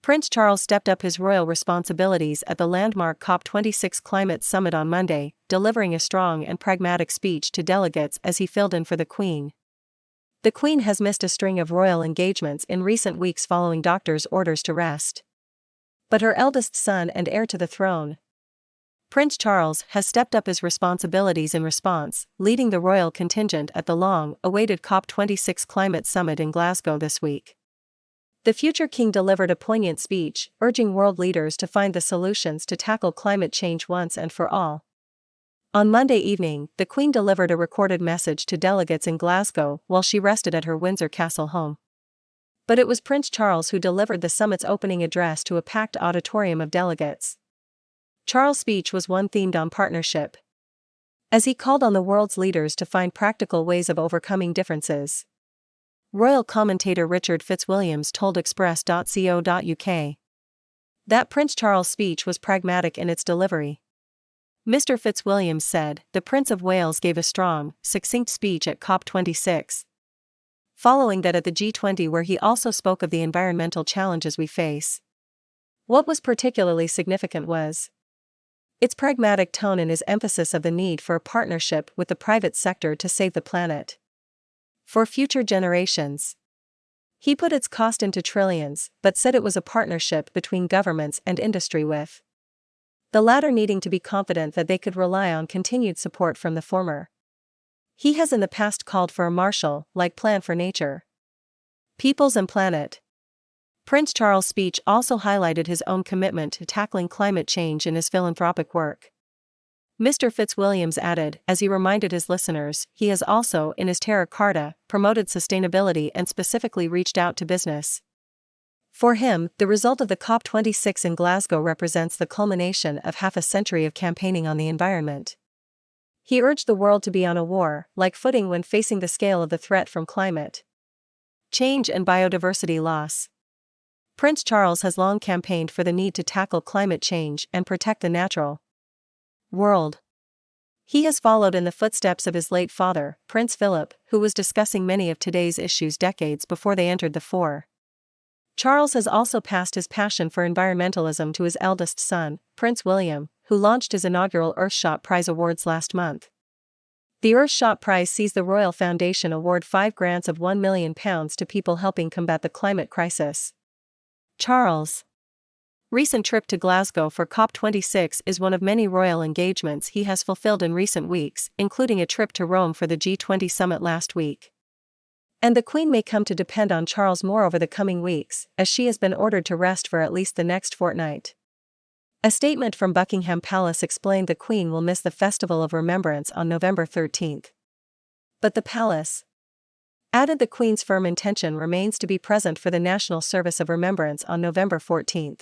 Prince Charles stepped up his royal responsibilities at the landmark COP26 climate summit on Monday, delivering a strong and pragmatic speech to delegates as he filled in for the Queen. The Queen has missed a string of royal engagements in recent weeks following doctors' orders to rest. But her eldest son and heir to the throne, Prince Charles, has stepped up his responsibilities in response, leading the royal contingent at the long-awaited COP26 climate summit in Glasgow this week. The future king delivered a poignant speech, urging world leaders to find the solutions to tackle climate change once and for all. On Monday evening, the Queen delivered a recorded message to delegates in Glasgow while she rested at her Windsor Castle home. But it was Prince Charles who delivered the summit's opening address to a packed auditorium of delegates. Charles' speech was one themed on partnership, as he called on the world's leaders to find practical ways of overcoming differences. Royal commentator Richard Fitzwilliams told Express.co.uk that Prince Charles' speech was pragmatic in its delivery. Mr. Fitzwilliams said, "The Prince of Wales gave a strong, succinct speech at COP26. Following that at the G20, where he also spoke of the environmental challenges we face. What was particularly significant was its pragmatic tone and his emphasis of the need for a partnership with the private sector to save the planet for future generations. He put its cost into trillions, but said it was a partnership between governments and industry, with the latter needing to be confident that they could rely on continued support from the former. He has in the past called for a Marshall-like plan for nature, peoples and planet." Prince Charles' speech also highlighted his own commitment to tackling climate change in his philanthropic work. Mr. Fitzwilliams added, as he reminded his listeners, he has also, in his Terra Carta, promoted sustainability and specifically reached out to business. For him, the result of the COP26 in Glasgow represents the culmination of half a century of campaigning on the environment. He urged the world to be on a war-like footing when facing the scale of the threat from climate change and biodiversity loss. Prince Charles has long campaigned for the need to tackle climate change and protect the natural world. He has followed in the footsteps of his late father, Prince Philip, who was discussing many of today's issues decades before they entered the fore. Charles has also passed his passion for environmentalism to his eldest son, Prince William, who launched his inaugural Earthshot Prize Awards last month. The Earthshot Prize sees the Royal Foundation award 5 grants of £1 million to people helping combat the climate crisis. Charles' recent trip to Glasgow for COP26 is one of many royal engagements he has fulfilled in recent weeks, including a trip to Rome for the G20 summit last week. And the Queen may come to depend on Charles more over the coming weeks, as she has been ordered to rest for at least the next fortnight. A statement from Buckingham Palace explained the Queen will miss the Festival of Remembrance on November 13. But the palace added the Queen's firm intention remains to be present for the National Service of Remembrance on November 14.